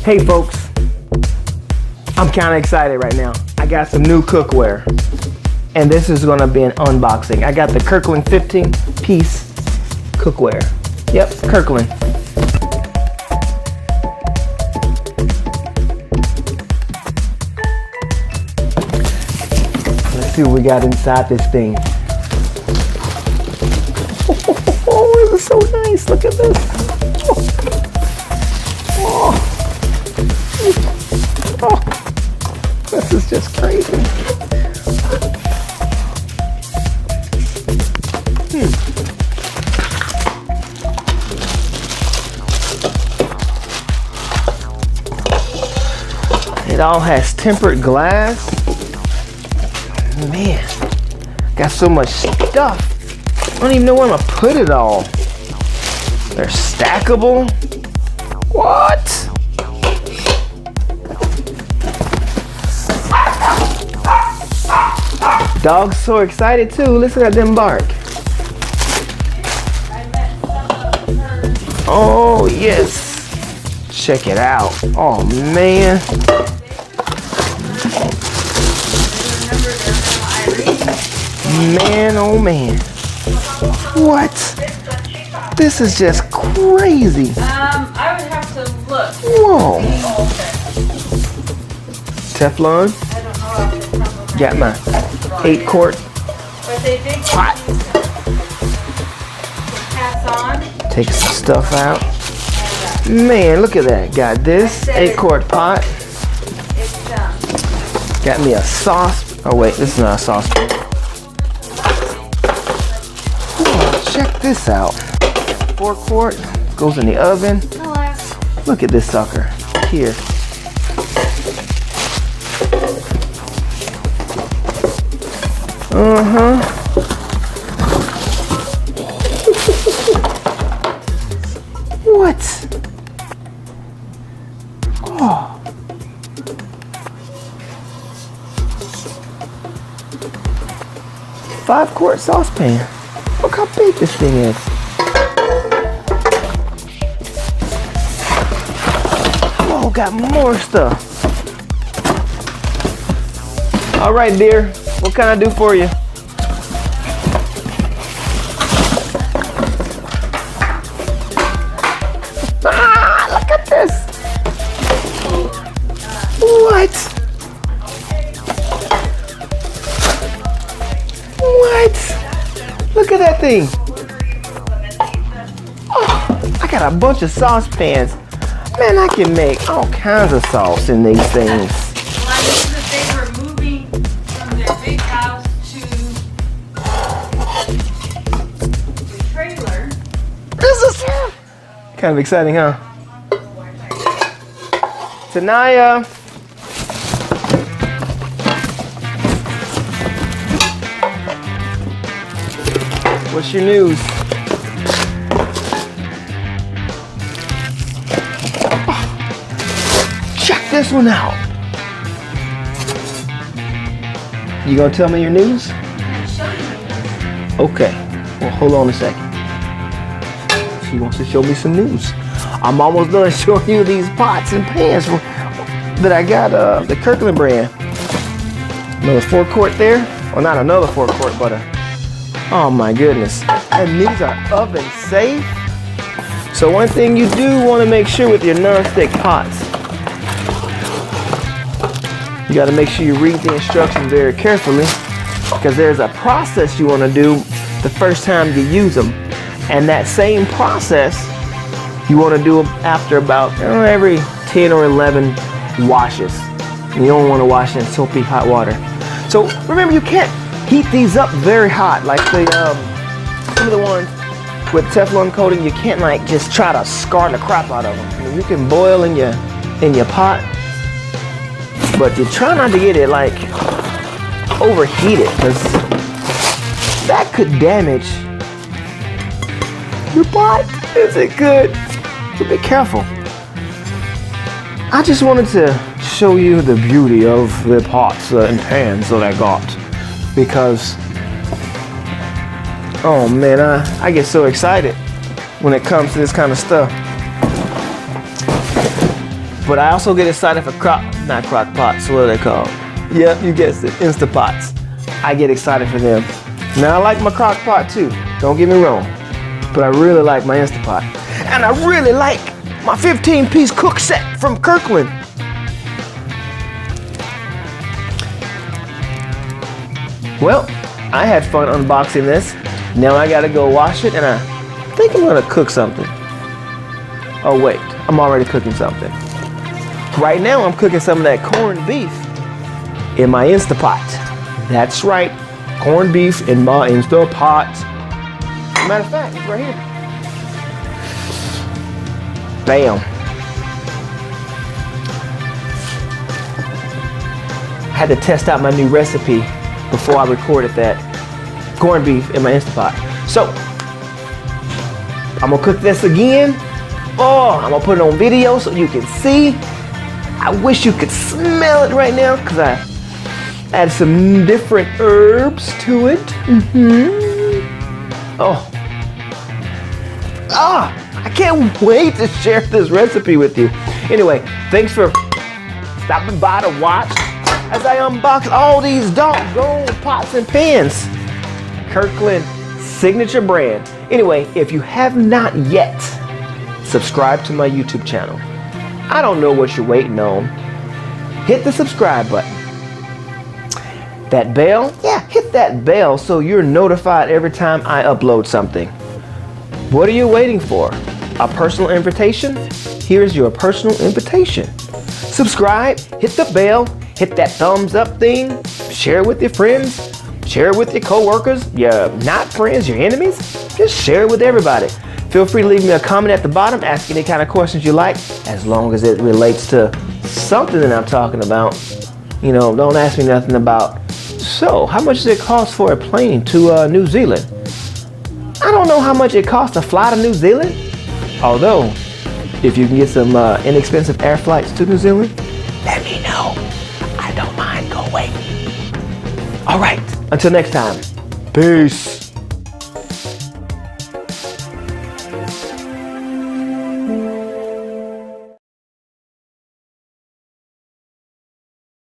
Hey folks, I'm kind of excited right now. I got some new cookware, and this is gonna be an unboxing. I got the Kirkland 15-piece cookware. Yep, Kirkland. Let's see what we got inside this thing. Oh, this is so nice. Look at this. Oh, this is just crazy. It all has tempered glass. Man, got so much stuff. I don't even know where I'm gonna put it all. They're stackable. What? Dog's so excited too. Listen at them bark. Oh yes. Check it out. Oh man. Man, oh man. What? This is just crazy. I would have to look. Whoa. Teflon. I don't know off the top of my Got my 8-quart But they did pot. pass on. Take some stuff out. Man, look at that. Got this 8-quart pot. It's Got me a sauce. Oh wait, this is not a saucepan. Check this out. 4-quart goes in the oven. Look at this sucker. Here. What? Oh. Five-quart saucepan. Look how big this thing is. Whoa, got more stuff. All right, dear. What can I do for you? Ah, look at this. What? What? Look at that thing. Oh, I got a bunch of saucepans. Man, I can make all kinds of sauce in these things. Well, I knew that they were moving from their big house to the trailer. This is kind of exciting, huh? Tanaya. What's your news? Oh, check this one out. You gonna tell me your news? Okay. Well, hold on a second. She wants to show me some news. I'm almost done showing you these pots and pans that I got, the Kirkland brand. Another 4-quart there. Well, not another 4-quart, but oh my goodness. And these are oven safe. So one thing you do want to make sure with your non-stick pots, you got to make sure you read the instructions very carefully, because there's a process you want to do the first time you use them. And that same process you want to do after about every 10 or 11 washes. You don't want to wash in soapy hot water. So remember, you can't heat these up very hot like the some of the ones with Teflon coating. You can't like just try to scar the crap out of them. I mean, you can boil in your pot, but you try not to get it like overheated, because that could damage your pot. Is it good? So be careful. I just wanted to show you the beauty of the pots and pans that I got, because oh man, I get so excited when it comes to this kind of stuff. But I also get excited for not crock pots, what are they called? Yep, you guessed it, Instapots. I get excited for them. Now I like my crock pot too, don't get me wrong. But I really like my Instapot. And I really like my 15-piece cook set from Kirkland. Well, I had fun unboxing this. Now I gotta go wash it and I think I'm gonna cook something. Oh wait, I'm already cooking something. Right now I'm cooking some of that corned beef in my Instapot. That's right, corned beef in my Instapot. Matter of fact, it's right here. Bam. I had to test out my new recipe before I recorded that corned beef in my Instapot. So, I'm gonna cook this again. Oh, I'm gonna put it on video so you can see. I wish you could smell it right now because I add some different herbs to it. Oh. I can't wait to share this recipe with you. Anyway, thanks for stopping by to watch as I unbox all these doggone pots and pans. Kirkland signature brand. Anyway, if you have not yet subscribed to my YouTube channel, I don't know what you're waiting on. Hit the subscribe button. That bell? Yeah, hit that bell so you're notified every time I upload something. What are you waiting for? A personal invitation? Here's your personal invitation. Subscribe, hit the bell, hit that thumbs up thing, share it with your friends, share it with your coworkers, your not friends, your enemies. Just share it with everybody. Feel free to leave me a comment at the bottom, ask any kind of questions you like, as long as it relates to something that I'm talking about. You know, don't ask me nothing about, so how much does it cost for a plane to New Zealand? I don't know how much it costs to fly to New Zealand. Although, if you can get some inexpensive air flights to New Zealand, let me know. I don't mind going. All right, until next time, peace.